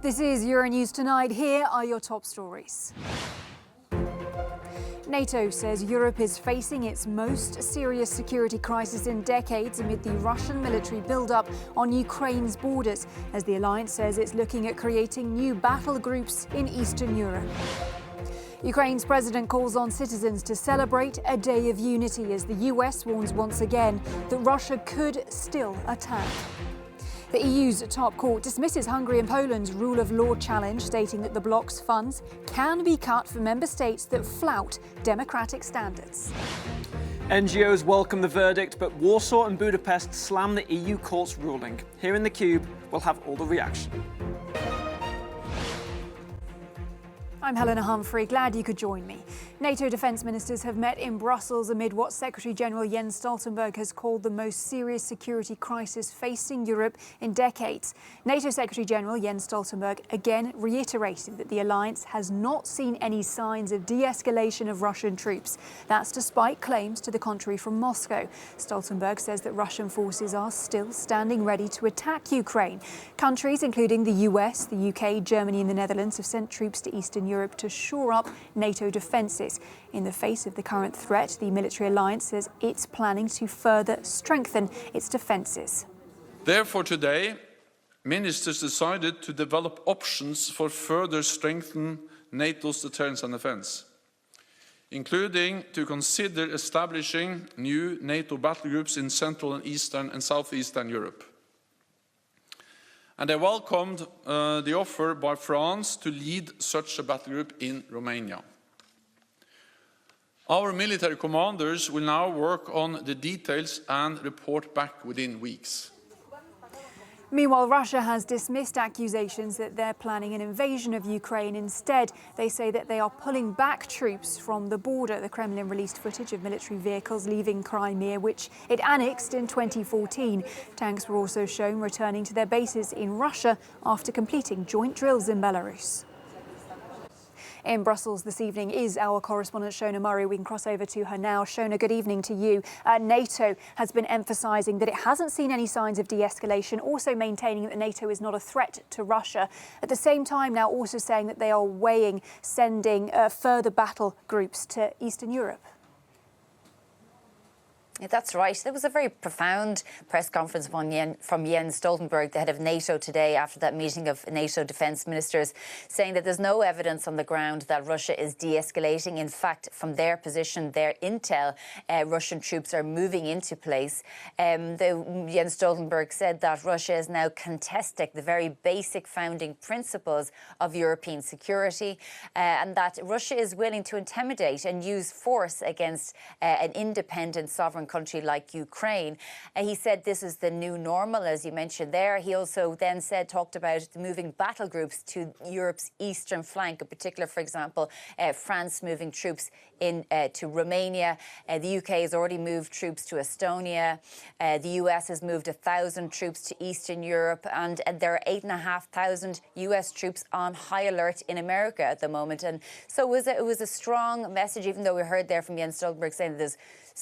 This is Euronews Tonight. Here are your top stories. NATO says Europe is facing its most serious security crisis in decades amid the Russian military build-up on Ukraine's borders, as the alliance says it's looking at creating new battle groups in Eastern Europe. Ukraine's president calls on citizens to celebrate a day of unity as the US warns once again that Russia could still attack. The EU's top court dismisses Hungary and Poland's rule of law challenge, stating that the bloc's funds can be cut for member states that flout democratic standards. NGOs welcome the verdict, but Warsaw and Budapest slam the EU court's ruling. Here in the Cube, we'll have all the reaction. I'm Helena Humphrey, glad you could join me. NATO defence ministers have met in Brussels amid what Secretary-General Jens Stoltenberg has called the most serious security crisis facing Europe in decades. NATO Secretary-General Jens Stoltenberg again reiterated that the alliance has not seen any signs of de-escalation of Russian troops. That's despite claims to the contrary from Moscow. Stoltenberg says that Russian forces are still standing ready to attack Ukraine. Countries including the US, the UK, Germany and the Netherlands have sent troops to Eastern Europe to shore up NATO defences. In the face of the current threat, the military alliance says it's planning to further strengthen its defences. Therefore, today, ministers decided to develop options for further strengthen NATO's deterrence and defence, including to consider establishing new NATO battle groups in Central and Eastern and Southeastern Europe. And I welcomed the offer by France to lead such a battle group in Romania. Our military commanders will now work on the details and report back within weeks. Meanwhile, Russia has dismissed accusations that they're planning an invasion of Ukraine. Instead, they say that they are pulling back troops from the border. The Kremlin released footage of military vehicles leaving Crimea, which it annexed in 2014. Tanks were also shown returning to their bases in Russia after completing joint drills in Belarus. In Brussels this evening is our correspondent Shona Murray. We can cross over to her now. Shona, good evening to you. NATO has been emphasising that it hasn't seen any signs of de-escalation, also maintaining that NATO is not a threat to Russia. At the same time now also saying that they are weighing sending further battle groups to Eastern Europe. Yeah, that's right. There was a very profound press conference from Jens Stoltenberg, the head of NATO, today after that meeting of NATO defence ministers, saying that there's no evidence on the ground that Russia is de-escalating. In fact, from their position, their intel, Russian troops are moving into place. Jens Stoltenberg said that Russia is now contesting the very basic founding principles of European security and that Russia is willing to intimidate and use force against an independent sovereign country like Ukraine. He said this is the new normal, as you mentioned there. He also then talked about moving battle groups to Europe's eastern flank, in particular, for example, France moving troops in to Romania. The UK has already moved troops to Estonia. The US has moved 1,000 troops to Eastern Europe, and there are 8,500 US troops on high alert in America at the moment. And so it was a strong message, even though we heard there from Jens Stoltenberg saying that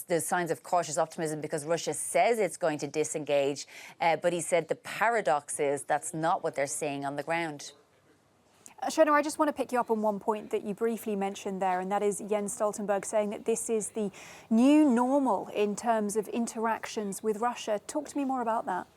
there's signs of cautious optimism because Russia says it's going to disengage. But he said the paradox is that's not what they're saying on the ground. Shona, I just want to pick you up on one point that you briefly mentioned there, and that is Jens Stoltenberg saying that this is the new normal in terms of interactions with Russia. Talk to me more about that.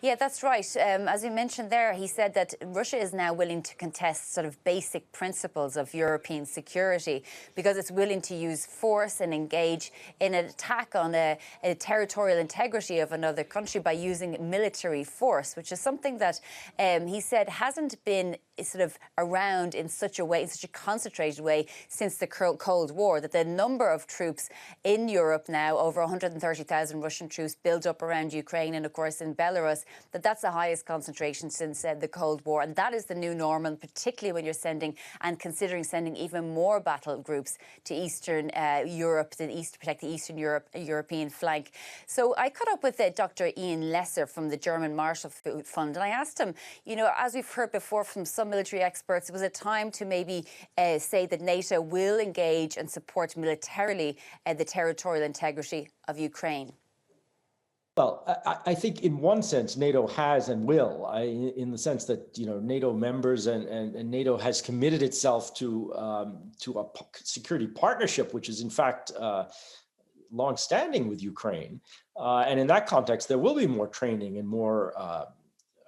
Yeah, that's right. As you mentioned there, he said that Russia is now willing to contest sort of basic principles of European security because it's willing to use force and engage in an attack on a territorial integrity of another country by using military force, which is something that he said hasn't been sort of around in such a way, in such a concentrated way since the Cold War, that the number of troops in Europe now, over 130,000 Russian troops built up around Ukraine and, of course, in Belarus, that's the highest concentration since the Cold War. And that is the new normal, particularly when you're sending and considering sending even more battle groups to Eastern Europe, to protect the Eastern European flank. So I caught up with Dr. Ian Lesser from the German Marshall Fund, and I asked him, you know, as we've heard before from some military experts, it was a time to maybe say that NATO will engage and support militarily the territorial integrity of Ukraine. Well, I think in one sense, NATO has and will, in the sense that, NATO members and NATO has committed itself to a security partnership, which is in fact longstanding with Ukraine. And in that context, there will be more training and more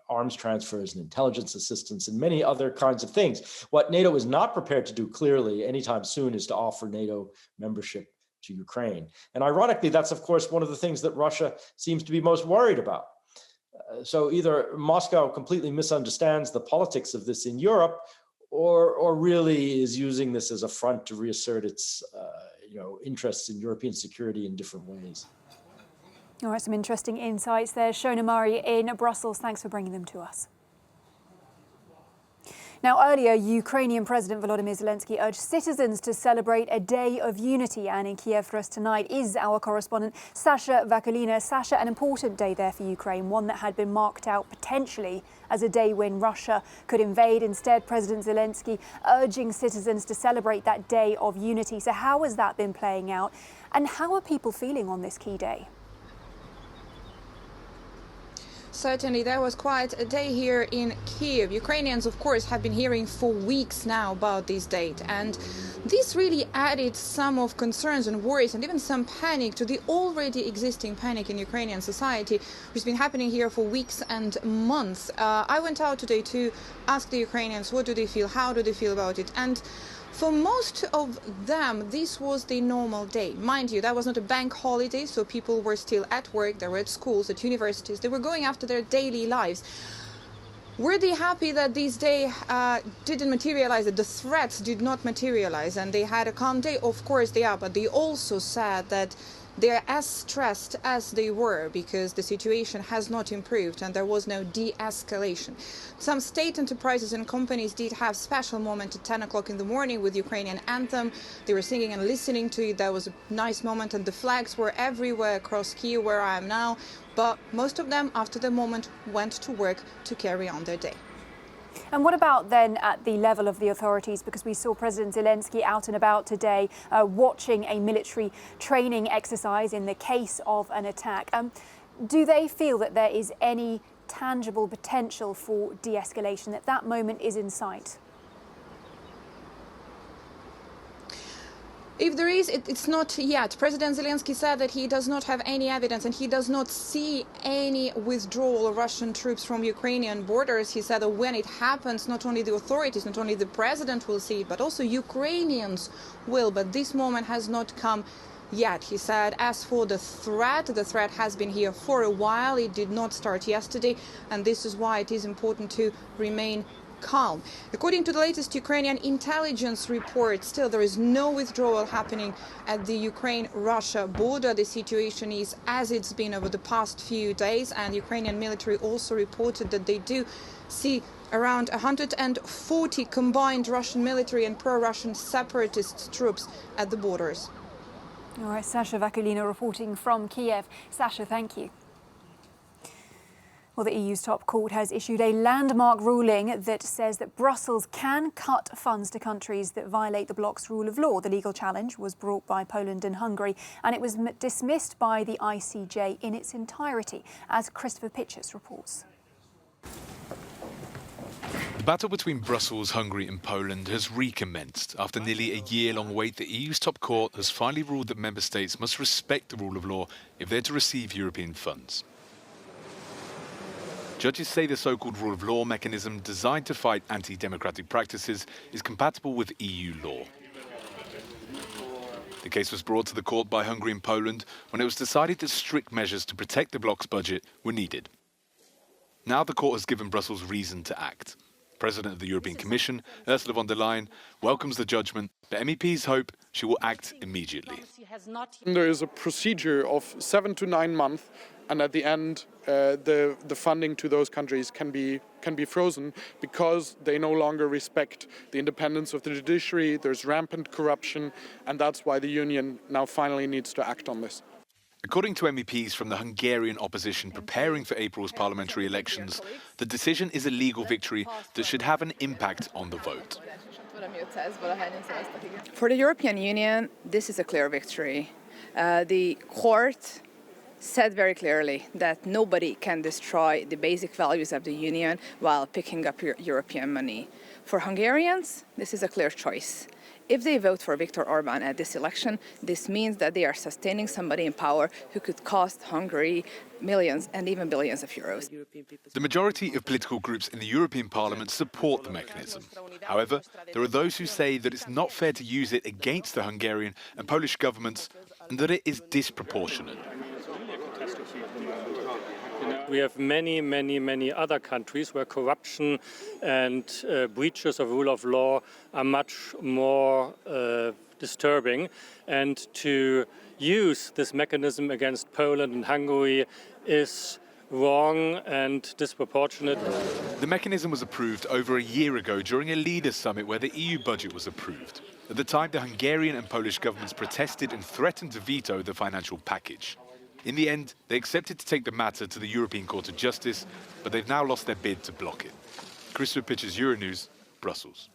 arms transfers and intelligence assistance and many other kinds of things. What NATO is not prepared to do clearly anytime soon is to offer NATO membership to Ukraine. And ironically, that's of course one of the things that Russia seems to be most worried about. So either Moscow completely misunderstands the politics of this in Europe, or really is using this as a front to reassert its interests in European security in different ways. All right, some interesting insights there. Shona Murray in Brussels, thanks for bringing them to us. Now, earlier, Ukrainian President Volodymyr Zelensky urged citizens to celebrate a day of unity. And in Kiev for us tonight is our correspondent, Sasha Vakulina. Sasha, an important day there for Ukraine, one that had been marked out potentially as a day when Russia could invade. Instead, President Zelensky urging citizens to celebrate that day of unity. So how has that been playing out? And how are people feeling on this key day? Certainly, there was quite a day here in Kiev. Ukrainians, of course, have been hearing for weeks now about this date. And this really added some of concerns and worries and even some panic to the already existing panic in Ukrainian society, which has been happening here for weeks and months. I went out today to ask the Ukrainians what do they feel, how do they feel about it. And for most of them, this was the normal day. Mind you, that was not a bank holiday, so people were still at work, they were at schools, at universities, they were going after their daily lives. Were they happy that this day didn't materialize, that the threats did not materialize, and they had a calm day? Of course they are, but they also said that they're as stressed as they were because the situation has not improved and there was no de-escalation. Some state enterprises and companies did have special moment at 10 o'clock in the morning with Ukrainian anthem. They were singing and listening to it. That was a nice moment, and the flags were everywhere across Kyiv where I am now. But most of them, after the moment, went to work to carry on their day. And what about then at the level of the authorities? Because we saw President Zelensky out and about today watching a military training exercise in the case of an attack. Do they feel that there is any tangible potential for de-escalation, that that moment is in sight? If there is, it's not yet. President Zelensky said that he does not have any evidence and he does not see any withdrawal of Russian troops from Ukrainian borders. He said that when it happens, not only the authorities, not only the president will see it, but also Ukrainians will. But this moment has not come yet. He said, as for the threat has been here for a while. It did not start yesterday, and this is why it is important to remain calm. According to the latest Ukrainian intelligence report, still there is no withdrawal happening at the Ukraine-Russia border. The situation is as it's been over the past few days, and Ukrainian military also reported that they do see around 140 combined Russian military and pro-Russian separatist troops at the borders. All right, Sasha Vakulina reporting from Kiev. Sasha, thank you. Well, the EU's top court has issued a landmark ruling that says that Brussels can cut funds to countries that violate the bloc's rule of law. The legal challenge was brought by Poland and Hungary, and it was dismissed by the ICJ in its entirety, as Christopher Pitchers reports. The battle between Brussels, Hungary and Poland has recommenced. After nearly a year-long wait, the EU's top court has finally ruled that member states must respect the rule of law if they're to receive European funds. Judges say the so-called rule of law mechanism designed to fight anti-democratic practices is compatible with EU law. The case was brought to the court by Hungary and Poland when it was decided that strict measures to protect the bloc's budget were needed. Now the court has given Brussels reason to act. President of the European Commission, Ursula von der Leyen, welcomes the judgment, but MEPs hope she will act immediately. There is a procedure of 7 to 9 months, and at the end, the funding to those countries can be frozen because they no longer respect the independence of the judiciary. There's rampant corruption, and that's why the Union now finally needs to act on this. According to MEPs from the Hungarian opposition preparing for April's parliamentary elections, the decision is a legal victory that should have an impact on the vote. For the European Union, this is a clear victory. The court said very clearly that nobody can destroy the basic values of the Union while picking up European money. For Hungarians, this is a clear choice. If they vote for Viktor Orban at this election, this means that they are sustaining somebody in power who could cost Hungary millions and even billions of euros. The majority of political groups in the European Parliament support the mechanism. However, there are those who say that it's not fair to use it against the Hungarian and Polish governments and that it is disproportionate. We have many other countries where corruption and breaches of rule of law are much more disturbing, and to use this mechanism against Poland and Hungary is wrong and disproportionate. The mechanism was approved over a year ago during a leaders' summit where the EU budget was approved. At the time, the Hungarian and Polish governments protested and threatened to veto the financial package. In the end, they accepted to take the matter to the European Court of Justice, but they've now lost their bid to block it. Christopher Pitcher's Euronews, Brussels.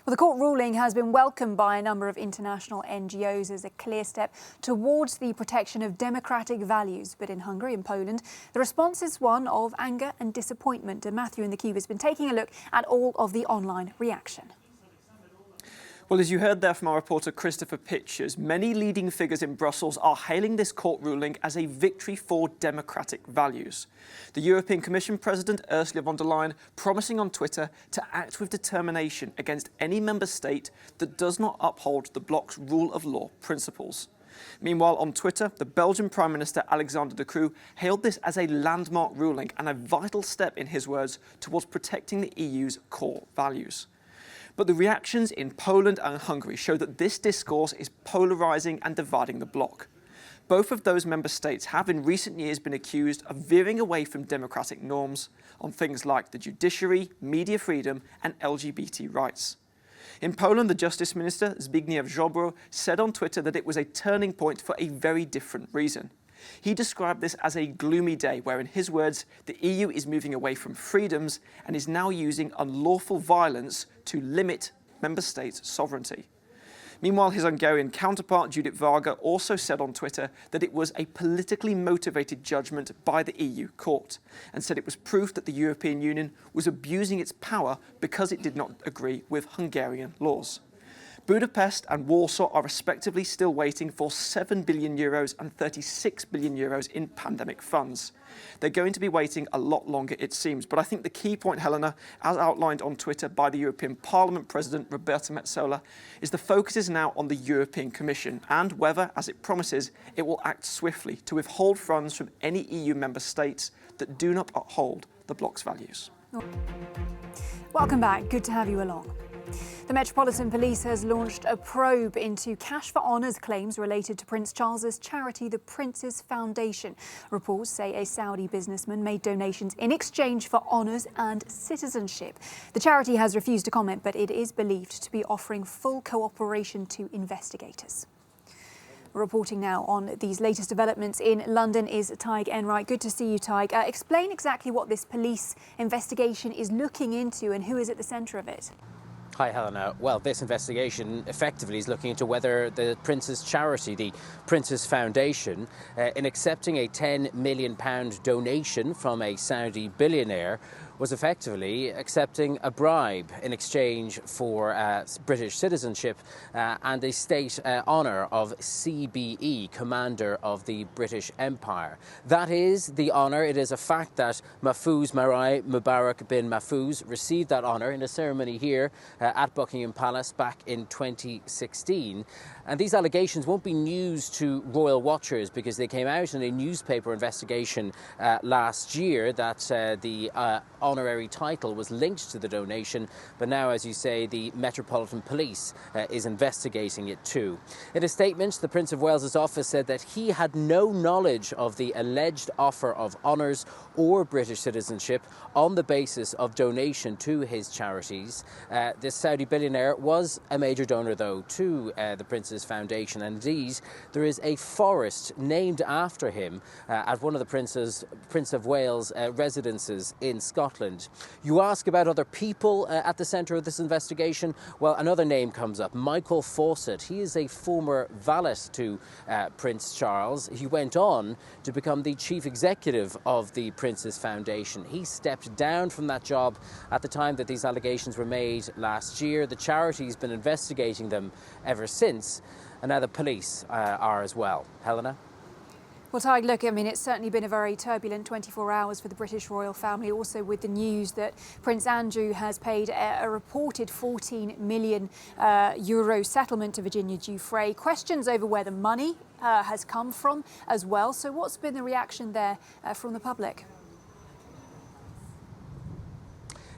Well, the court ruling has been welcomed by a number of international NGOs as a clear step towards the protection of democratic values. But in Hungary and Poland, the response is one of anger and disappointment. And Matthew in the Cube has been taking a look at all of the online reaction. Well, as you heard there from our reporter Christopher Pitchers, many leading figures in Brussels are hailing this court ruling as a victory for democratic values. The European Commission President Ursula von der Leyen promising on Twitter to act with determination against any member state that does not uphold the bloc's rule of law principles. Meanwhile, on Twitter, the Belgian Prime Minister Alexander De Croo hailed this as a landmark ruling and a vital step, in his words, towards protecting the EU's core values. But the reactions in Poland and Hungary show that this discourse is polarising and dividing the bloc. Both of those member states have in recent years been accused of veering away from democratic norms on things like the judiciary, media freedom and LGBT rights. In Poland, the Justice Minister, Zbigniew Ziobro, said on Twitter that it was a turning point for a very different reason. He described this as a gloomy day where, in his words, the EU is moving away from freedoms and is now using unlawful violence to limit member states' sovereignty. Meanwhile, his Hungarian counterpart, Judith Varga, also said on Twitter that it was a politically motivated judgment by the EU court and said it was proof that the European Union was abusing its power because it did not agree with Hungarian laws. Budapest and Warsaw are respectively still waiting for €7 billion and €36 billion in pandemic funds. They're going to be waiting a lot longer, it seems. But I think the key point, Helena, as outlined on Twitter by the European Parliament President Roberta Metsola, is the focus is now on the European Commission and whether, as it promises, it will act swiftly to withhold funds from any EU member states that do not uphold the bloc's values. Welcome back. Good to have you along. The Metropolitan Police has launched a probe into cash for honours claims related to Prince Charles's charity, the Prince's Foundation. Reports say a Saudi businessman made donations in exchange for honours and citizenship. The charity has refused to comment, but it is believed to be offering full cooperation to investigators. Reporting now on these latest developments in London is Tig Enright. Good to see you, Tig. Explain exactly what this police investigation is looking into and who is at the centre of it. Hi, Helena. Well, this investigation effectively is looking into whether the Prince's charity, the Prince's Foundation, in accepting a £10 million donation from a Saudi billionaire, was effectively accepting a bribe in exchange for British citizenship and a state honour of CBE, Commander of the British Empire. That is the honour. It is a fact that Mahfouz Marai Mubarak bin Mahfouz received that honour in a ceremony here at Buckingham Palace back in 2016. And these allegations won't be news to royal watchers because they came out in a newspaper investigation last year that the honorary title was linked to the donation, but now, as you say, the Metropolitan Police is investigating it too. In a statement, the Prince of Wales's office said that he had no knowledge of the alleged offer of honours or British citizenship on the basis of donation to his charities. This Saudi billionaire was a major donor, though, to the Prince's Foundation, and indeed there is a forest named after him at one of the Prince of Wales' residences in Scotland. Scotland. You ask about other people at the centre of this investigation. Well, another name comes up, Michael Fawcett. He is a former valet to Prince Charles. He went on to become the chief executive of the Prince's Foundation. He stepped down from that job at the time that these allegations were made last year. The charity's been investigating them ever since, and now the police are as well. Helena? Well, Tig, look, I mean, it's certainly been a very turbulent 24 hours for the British royal family, also with the news that Prince Andrew has paid a reported €14 million settlement to Virginia Giuffre. Questions over where the money has come from as well. So what's been the reaction there from the public?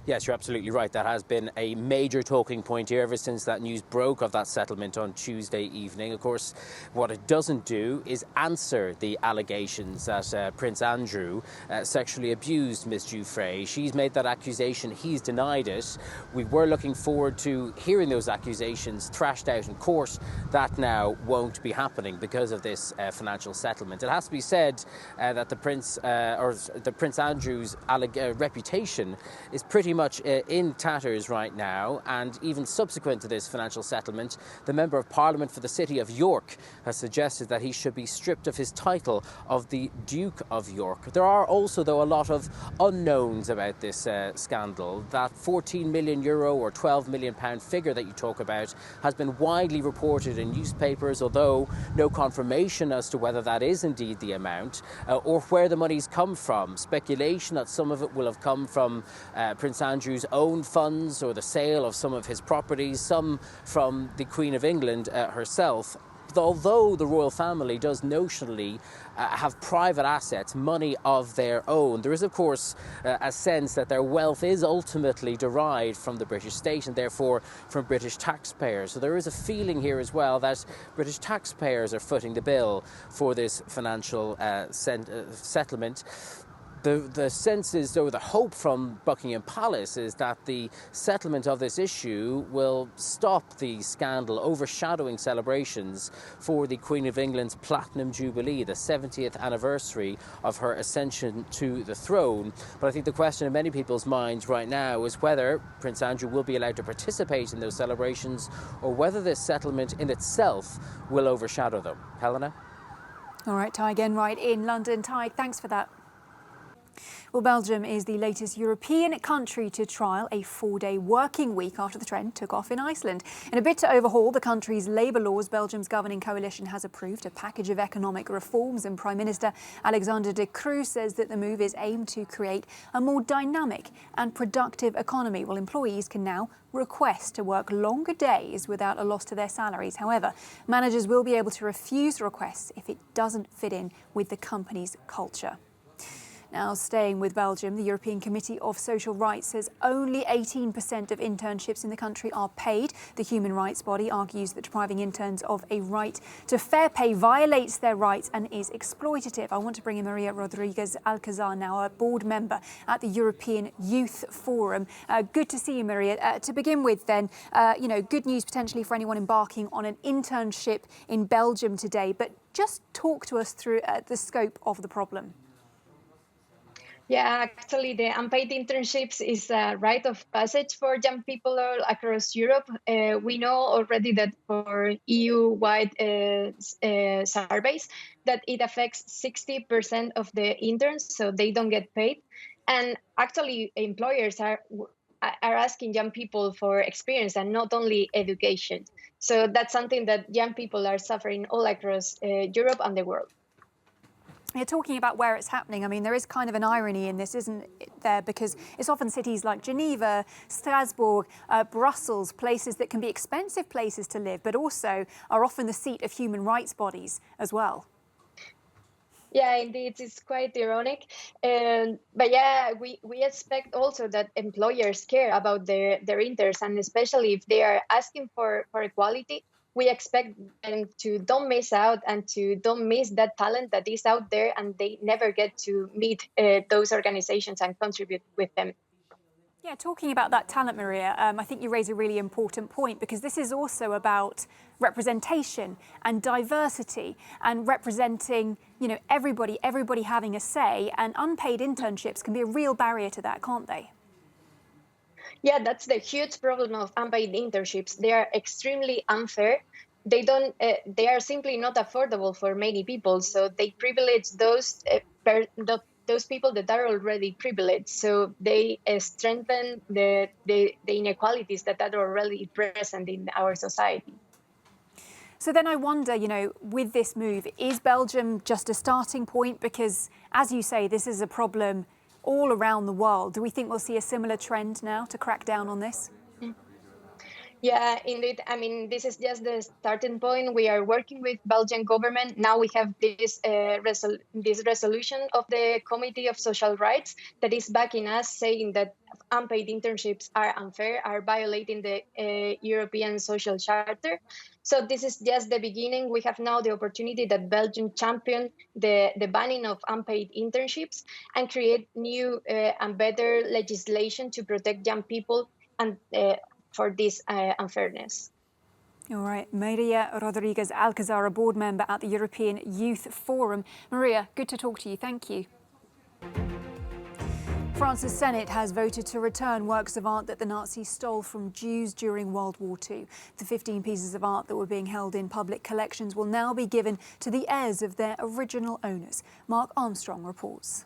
Yes, you're absolutely right. That has been a major talking point here ever since that news broke of that settlement on Tuesday evening. Of course, what it doesn't do is answer the allegations that Prince Andrew sexually abused Miss Giuffre. She's made that accusation. He's denied it. We were looking forward to hearing those accusations thrashed out in court. That now won't be happening because of this financial settlement. It has to be said that the Prince Andrew's reputation is pretty much in tatters right now, and even subsequent to this financial settlement, the Member of Parliament for the City of York has suggested that he should be stripped of his title of the Duke of York. There are also, though, a lot of unknowns about this scandal. That €14 million or £12 million figure that you talk about has been widely reported in newspapers, although no confirmation as to whether that is indeed the amount or where the money's come from. Speculation that some of it will have come from Prince Andrew's own funds or the sale of some of his properties, some from the Queen of England herself. Although the royal family does notionally have private assets, money of their own, there is, of course, a sense that their wealth is ultimately derived from the British state and therefore from British taxpayers. So there is a feeling here as well that British taxpayers are footing the bill for this financial settlement. The sense is, though, the hope from Buckingham Palace is that the settlement of this issue will stop the scandal overshadowing celebrations for the Queen of England's Platinum Jubilee, the 70th anniversary of her ascension to the throne. But I think the question in many people's minds right now is whether Prince Andrew will be allowed to participate in those celebrations or whether this settlement in itself will overshadow them. Helena? All right, Ty again, right in London. Ty, thanks for that. Well, Belgium is the latest European country to trial a 4-day working week after the trend took off in Iceland. In a bid to overhaul the country's labour laws, Belgium's governing coalition has approved a package of economic reforms, and Prime Minister Alexander De Croo says that the move is aimed to create a more dynamic and productive economy. Well, employees can now request to work longer days without a loss to their salaries. However, managers will be able to refuse requests if it doesn't fit in with the company's culture. Now, staying with Belgium, the European Committee of Social Rights says only 18% of internships in the country are paid. The human rights body argues that depriving interns of a right to fair pay violates their rights and is exploitative. I want to bring in Maria Rodriguez Alcazar now, a board member at the European Youth Forum. Good to see you, Maria. To begin with then, good news potentially for anyone embarking on an internship in Belgium today, but just talk to us through the scope of the problem. Yeah, actually, the unpaid internships is a rite of passage for young people all across Europe. We know already that for EU-wide surveys that it affects 60% of the interns, so they don't get paid. And actually, employers are asking young people for experience and not only education. So that's something that young people are suffering all across Europe and the world. You're talking about where it's happening. I mean, there is kind of an irony in this, isn't there? Because it's often cities like Geneva, Strasbourg, Brussels, places that can be expensive places to live, but also are often the seat of human rights bodies as well. Yeah, indeed, it's quite ironic. But yeah, we expect also that employers care about their interns, and especially if they are asking for equality, we expect them to don't miss out and to don't miss that talent that is out there and they never get to meet those organizations and contribute with them. Yeah, talking about that talent, Maria, I think you raise a really important point, because this is also about representation and diversity and representing, everybody having a say, and unpaid internships can be a real barrier to that, can't they? Yeah, that's the huge problem of unpaid internships. They are extremely unfair. They are simply not affordable for many people. So they privilege those people that are already privileged. So they strengthen the inequalities that are already present in our society. So then I wonder, with this move, is Belgium just a starting point? Because, as you say, this is a problem all around the world. Do we think we'll see a similar trend now to crack down on this? Yeah, indeed. I mean, this is just the starting point. We are working with Belgian government. Now we have this resolution of the Committee of Social Rights that is backing us, saying that unpaid internships are unfair, are violating the European Social Charter. So this is just the beginning. We have now the opportunity that Belgium champion the banning of unpaid internships and create new and better legislation to protect young people and for this unfairness. All right, Maria Rodriguez Alcazar, a board member at the European Youth Forum. Maria, good to talk to you. Thank you. France's Senate has voted to return works of art that the Nazis stole from Jews during World War II. The 15 pieces of art that were being held in public collections will now be given to the heirs of their original owners. Mark Armstrong reports.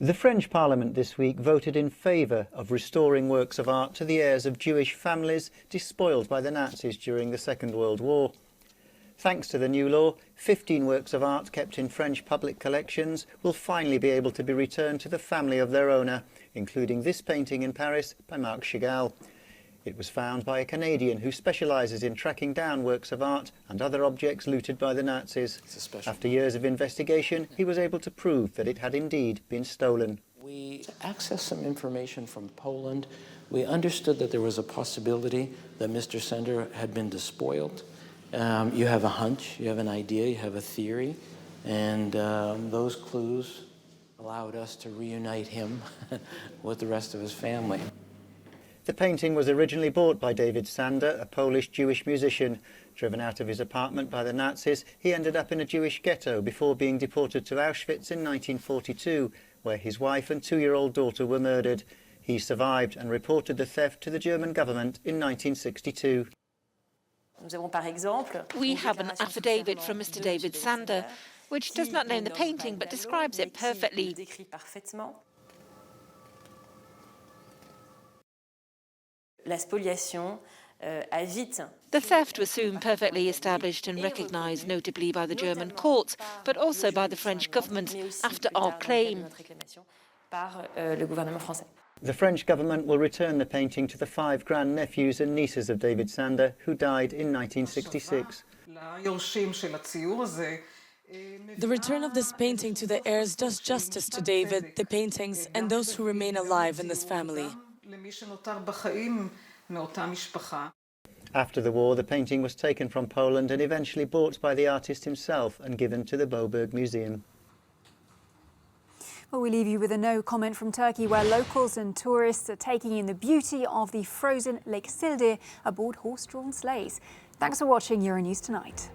The French Parliament this week voted in favour of restoring works of art to the heirs of Jewish families despoiled by the Nazis during the Second World War. Thanks to the new law, 15 works of art kept in French public collections will finally be able to be returned to the family of their owner, including this painting in Paris by Marc Chagall. It was found by a Canadian who specialises in tracking down works of art and other objects looted by the Nazis. After years of investigation, he was able to prove that it had indeed been stolen. We accessed some information from Poland. We understood that there was a possibility that Mr. Sender had been despoiled. You have a hunch, you have an idea, you have a theory, and those clues allowed us to reunite him with the rest of his family. The painting was originally bought by David Sander, a Polish Jewish musician. Driven out of his apartment by the Nazis, he ended up in a Jewish ghetto before being deported to Auschwitz in 1942, where his wife and 2-year-old daughter were murdered. He survived and reported the theft to the German government in 1962. We have an affidavit from Mr. David Sander, which does not name the painting but describes it perfectly. The theft was soon perfectly established and recognised, notably by the German courts, but also by the French government after our claim. The French government will return the painting to the 5 grandnephews and nieces of David Sander, who died in 1966. The return of this painting to the heirs does justice to David, the paintings, and those who remain alive in this family. After the war, the painting was taken from Poland and eventually bought by the artist himself and given to the Boberg Museum. Well, we leave you with a no comment from Turkey, where locals and tourists are taking in the beauty of the frozen Lake Sildir aboard horse-drawn sleighs. Thanks for watching Euronews Tonight.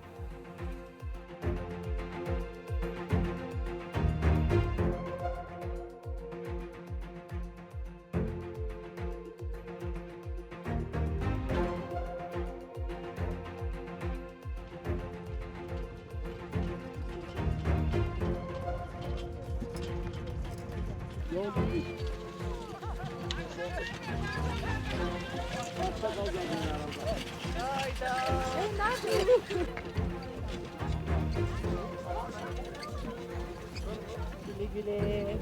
Güle güle.